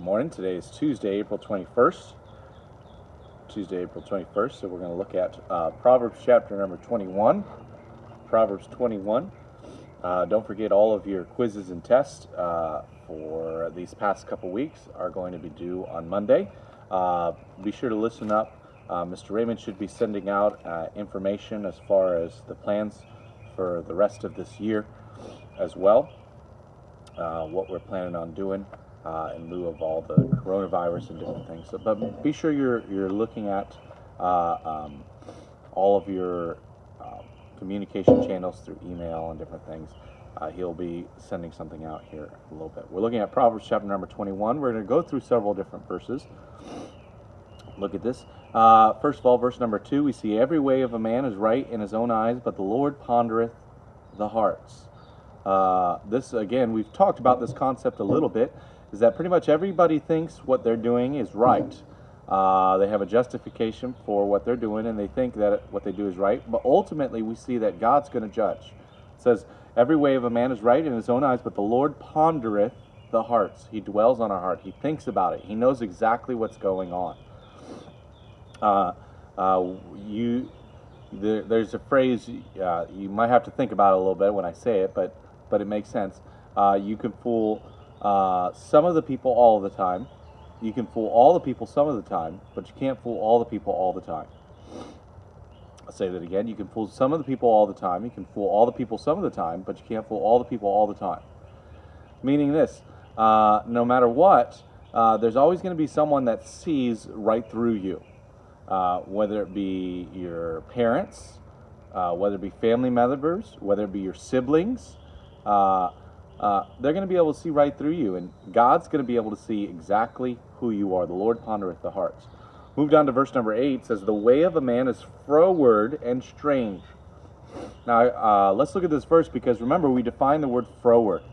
morning. Today is Tuesday, April 21st. Tuesday, April 21st. So we're going to look at Proverbs chapter number 21. Proverbs 21. Don't forget all of your quizzes and tests for these past couple weeks are going to be due on Monday. Be sure to listen up. Mr. Raymond should be sending out information as far as the plans for the rest of this year as well. What we're planning on doing in lieu of all the coronavirus and different things. So, but be sure you're looking at all of your communication channels through email and different things. He'll be sending something out here a little bit. We're looking at Proverbs chapter number 21. We're going to go through several different verses. Look at this. First of all, verse number 2, we see every way of a man is right in his own eyes, but the Lord pondereth the hearts. This, again, we've talked about this concept a little bit, is that pretty much everybody thinks what they're doing is right. They have a justification for what they're doing, and they think that what they do is right. But ultimately, we see that God's going to judge. It says, every way of a man is right in his own eyes, but the Lord pondereth the hearts. He dwells on our heart. He thinks about it. He knows exactly what's going on. There's a phrase, you might have to think about it a little bit when I say it, but it makes sense. You can fool some of the people all the time. You can fool all the people some of the time, but you can't fool all the people all the time. I'll say that again. You can fool some of the people all the time. You can fool all the people some of the time, but you can't fool all the people all the time. Meaning this, no matter what, there's always going to be someone that sees right through you. Whether it be your parents, whether it be family members, whether it be your siblings, they're going to be able to see right through you, and God's going to be able to see exactly who you are. The Lord pondereth the hearts. Move down to verse number 8. It says, the way of a man is froward and strange. Now, let's look at this verse, because remember, we defined the word froward.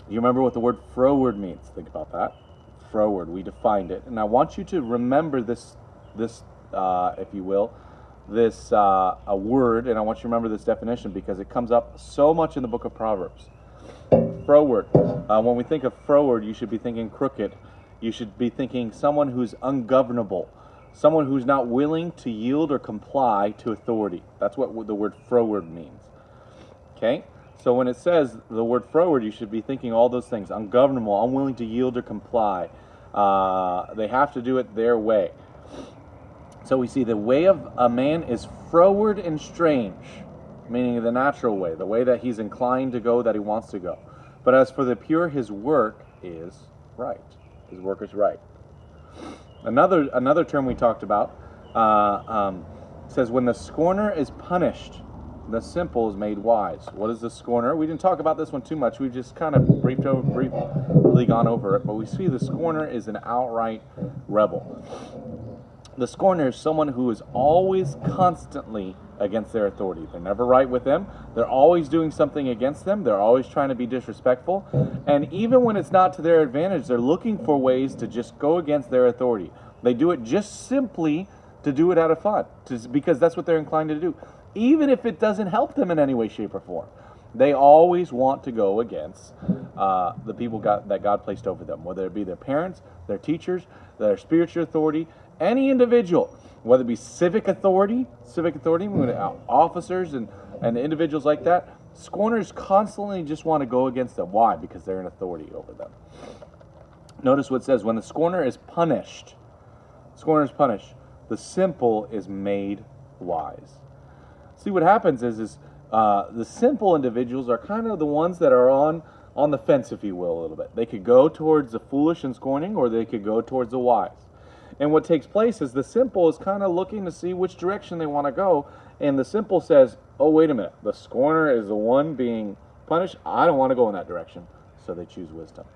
You remember what the word froward means? Think about that. Froward, we defined it. And I want you to remember this if you will, this a word, and I want you to remember this definition because it comes up so much in the book of Proverbs. Froward. When we think of froward, you should be thinking crooked. You should be thinking someone who's ungovernable, someone who's not willing to yield or comply to authority. That's what the word froward means. Okay? So when it says the word froward, you should be thinking all those things. Ungovernable, unwilling to yield or comply. They have to do it their way. So we see the way of a man is froward and strange, meaning the natural way, the way that he's inclined to go, that he wants to go. But as for the pure, his work is right. His work is right. Another term we talked about says, when the scorner is punished, the simple is made wise. What is the scorner? We didn't talk about this one too much. We've just kind of briefly gone over it. But we see the scorner is an outright rebel. The scorner is someone who is always constantly against their authority. They're never right with them. They're always doing something against them. They're always trying to be disrespectful. And even when it's not to their advantage, they're looking for ways to just go against their authority. They do it just simply to do it out of fun, because that's what they're inclined to do. Even if it doesn't help them in any way, shape, or form. They always want to go against the people that God placed over them, whether it be their parents, their teachers, their spiritual authority, any individual, whether it be civic authority, officers and individuals like that. Scorners constantly just want to go against them. Why? Because they're in authority over them. Notice what it says, when the scorner is punished, the simple is made wise. See, what happens is the simple individuals are kind of the ones that are on the fence, if you will, a little bit. They could go towards the foolish and scorning, or they could go towards the wise. And what takes place is the simple is kind of looking to see which direction they want to go, and the simple says, oh, wait a minute, the scorner is the one being punished. I don't want to go in that direction, so they choose wisdom.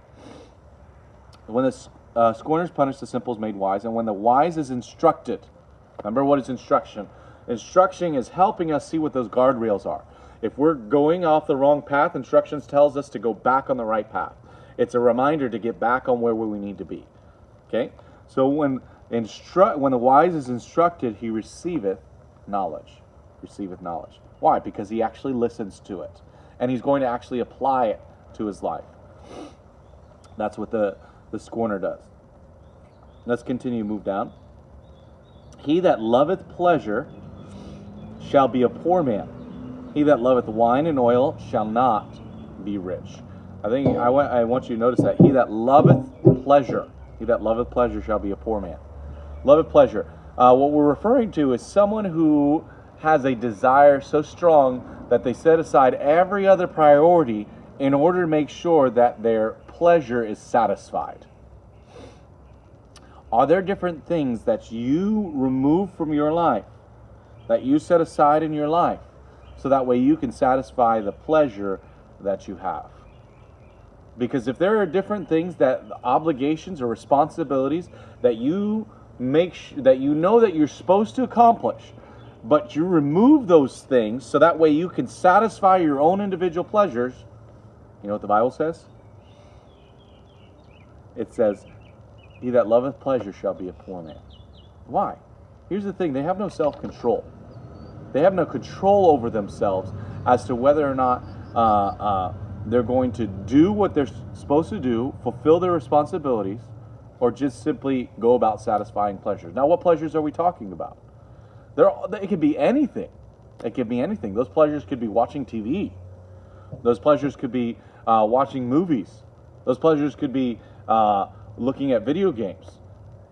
When the scorner is punished, the simple is made wise, and when the wise is instructed, remember what is instruction? Instruction is helping us see what those guardrails are. If we're going off the wrong path, instructions tells us to go back on the right path. It's a reminder to get back on where we need to be. Okay? So when the wise is instructed, he receiveth knowledge. Why? Because he actually listens to it. And he's going to actually apply it to his life. That's what the the scorner does. Let's continue to move down. He that loveth pleasure shall be a poor man. He that loveth wine and oil shall not be rich. I want you to notice that. He that loveth pleasure shall be a poor man. Loveth pleasure. What we're referring to is someone who has a desire so strong that they set aside every other priority in order to make sure that their pleasure is satisfied. Are there different things that you remove from your life, that you set aside in your life, so that way you can satisfy the pleasure that you have? Because if there are different things, that obligations or responsibilities that you that you know that you're supposed to accomplish, but you remove those things so that way you can satisfy your own individual pleasures, you know what the Bible says? It says, he that loveth pleasure shall be a poor man. Why? Here's the thing, they have no self-control. They have no control over themselves as to whether or not they're going to do what they're supposed to do, fulfill their responsibilities, or just simply go about satisfying pleasures. Now, what pleasures are we talking about? It could be anything. It could be anything. Those pleasures could be watching TV. Those pleasures could be watching movies. Those pleasures could be looking at video games.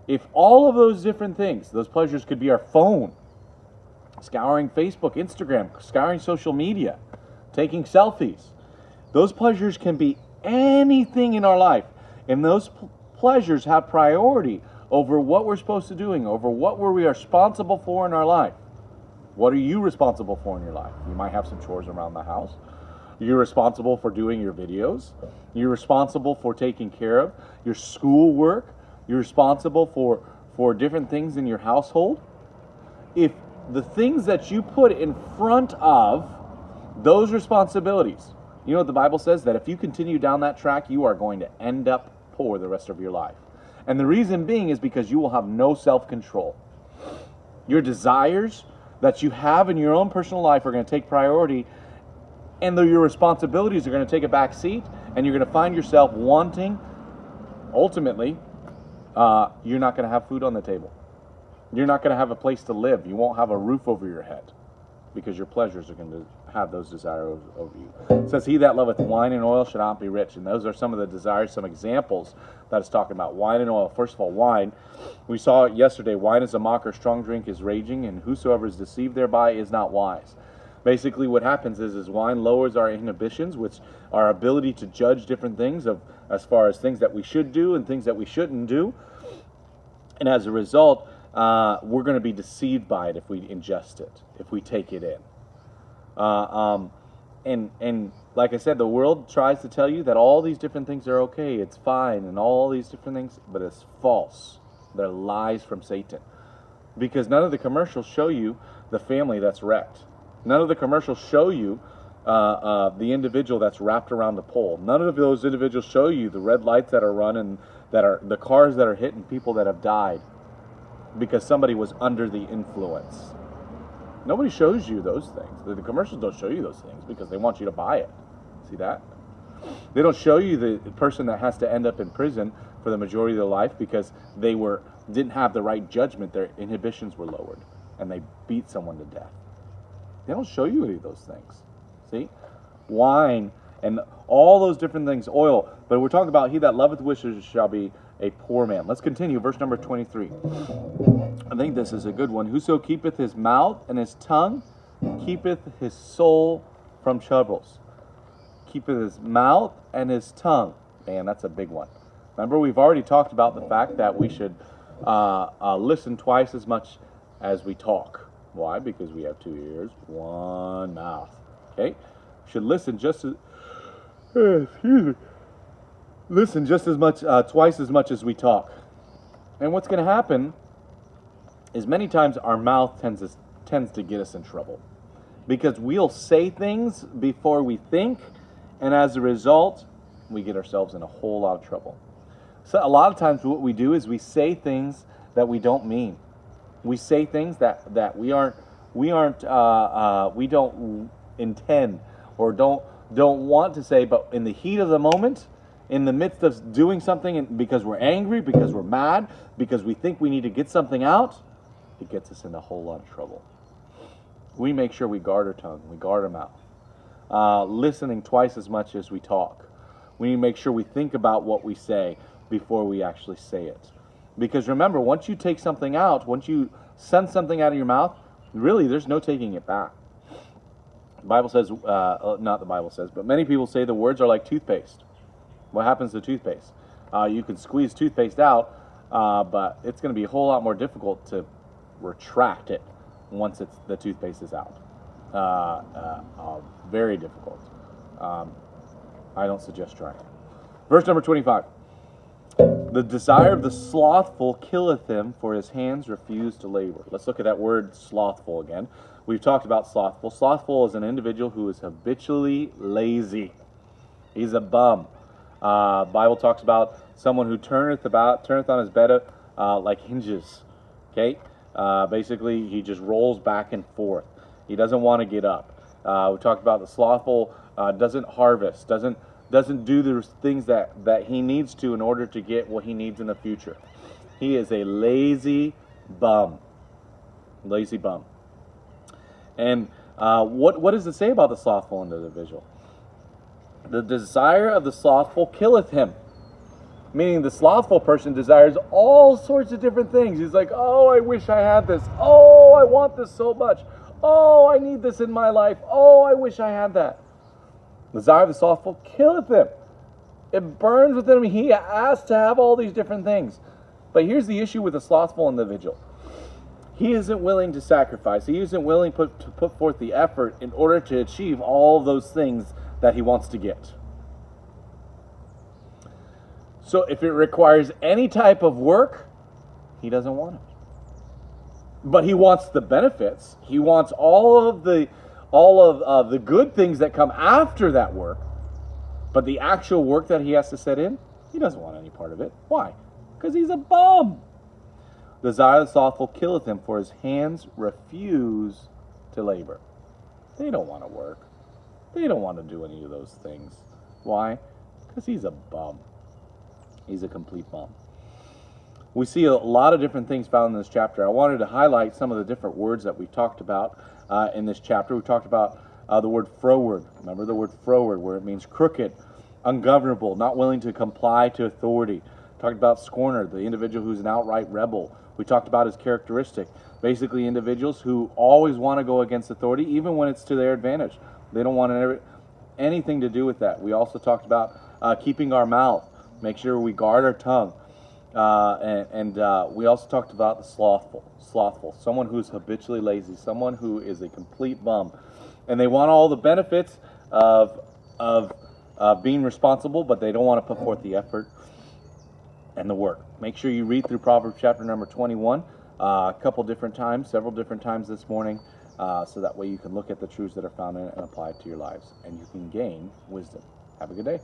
If all of those different things, those pleasures could be our phone, scouring Facebook, Instagram, scouring social media, taking selfies. Those pleasures can be anything in our life. And those pleasures have priority over what we're supposed to doing, over what we are responsible for in our life. What are you responsible for in your life? You might have some chores around the house. You're responsible for doing your videos. You're responsible for taking care of your school work. You're responsible for different things in your household. If the things that you put in front of those responsibilities, you know what the Bible says? That if you continue down that track, you are going to end up poor the rest of your life. And the reason being is because you will have no self-control. Your desires that you have in your own personal life are going to take priority, and your responsibilities are going to take a back seat, and you're going to find yourself wanting, ultimately, you're not going to have food on the table. You're not going to have a place to live. You won't have a roof over your head because your pleasures are going to have those desires over you. It says, he that loveth wine and oil shall not be rich. And those are some of the desires, some examples that it's talking about. Wine and oil. First of all, wine. We saw it yesterday. Wine is a mocker, strong drink is raging, and whosoever is deceived thereby is not wise. Basically what happens is wine lowers our inhibitions, which our ability to judge different things as far as things that we should do and things that we shouldn't do. And as a result, we're going to be deceived by it if we ingest it, if we take it in. And like I said, the world tries to tell you that all these different things are okay, it's fine, and all these different things, but it's false. They're lies from Satan. Because none of the commercials show you the family that's wrecked. None of the commercials show you the individual that's wrapped around the pole. None of those individuals show you the red lights that are running, that are the cars that are hitting people that have died because somebody was under the influence. Nobody shows you those things. The commercials don't show you those things because they want you to buy it. See that? They don't show you the person that has to end up in prison for the majority of their life because they didn't have the right judgment. Their inhibitions were lowered and they beat someone to death. They don't show you any of those things. See? Wine and all those different things, oil. But we're talking about he that loveth wishes shall be a poor man. Let's continue. Verse number 23. I think this is a good one. Whoso keepeth his mouth and his tongue keepeth his soul from troubles. Keepeth his mouth and his tongue. Man, that's a big one. Remember, we've already talked about the fact that we should listen twice as much as we talk. Why? Because we have 2 ears, 1 mouth. Okay? Should listen just as listen just as much, twice as much as we talk. And what's going to happen is many times our mouth tends to get us in trouble because we'll say things before we think, and as a result, we get ourselves in a whole lot of trouble. So a lot of times what we do is we say things that we don't mean. We say things that we don't intend or don't want to say, but in the heat of the moment, in the midst of doing something, and because we're angry, because we're mad, because we think we need to get something out, it gets us in a whole lot of trouble. We make sure we guard our tongue, we guard our mouth. Listening twice as much as we talk. We need to make sure we think about what we say before we actually say it. Because remember, once you take something out, once you send something out of your mouth, really there's no taking it back. The Bible says, not the Bible says, but many people say the words are like toothpaste. What happens to toothpaste? You can squeeze toothpaste out, but it's going to be a whole lot more difficult to retract it once the toothpaste is out. Very difficult. I don't suggest trying it. Verse number 25. The desire of the slothful killeth him, for his hands refuse to labor. Let's look at that word slothful again. We've talked about slothful. Slothful is an individual who is habitually lazy. He's a bum. Bible talks about someone who turneth on his bed like hinges. Okay? Basically, he just rolls back and forth. He doesn't want to get up. We talked about the slothful doesn't harvest, doesn't do the things that he needs to in order to get what he needs in the future. He is a lazy bum. Lazy bum. And what does it say about the slothful individual? The desire of the slothful killeth him. Meaning the slothful person desires all sorts of different things. He's like, oh, I wish I had this. Oh, I want this so much. Oh, I need this in my life. Oh, I wish I had that. The desire of the slothful killeth him. It burns within him. He asks to have all these different things. But here's the issue with the slothful individual. He isn't willing to sacrifice. He isn't willing to put forth the effort in order to achieve all of those things that he wants to get. So if it requires any type of work, he doesn't want it. But he wants the benefits. He wants all of the good things that come after that work. But the actual work that he has to set in, he doesn't want any part of it. Why? Because he's a bum. The desire of the slothful killeth him, for his hands refuse to labor. They don't want to work. They don't want to do any of those things. Why? Because he's a bum. He's a complete bum. We see a lot of different things found in this chapter. I wanted to highlight some of the different words that we've talked about in this chapter. We talked about the word froward. Remember the word froward, where it means crooked, ungovernable, not willing to comply to authority. Talked about scorner, the individual who's an outright rebel. We talked about his characteristic. Basically, individuals who always want to go against authority, even when it's to their advantage. They don't want anything to do with that. We also talked about keeping our mouth. Make sure we guard our tongue. And we also talked about the slothful, someone who's habitually lazy, someone who is a complete bum. And they want all the benefits of being responsible, but they don't want to put forth the effort and the work. Make sure you read through Proverbs chapter number 21 a couple different times, several different times this morning, so that way you can look at the truths that are found in it and apply it to your lives, and you can gain wisdom. Have a good day.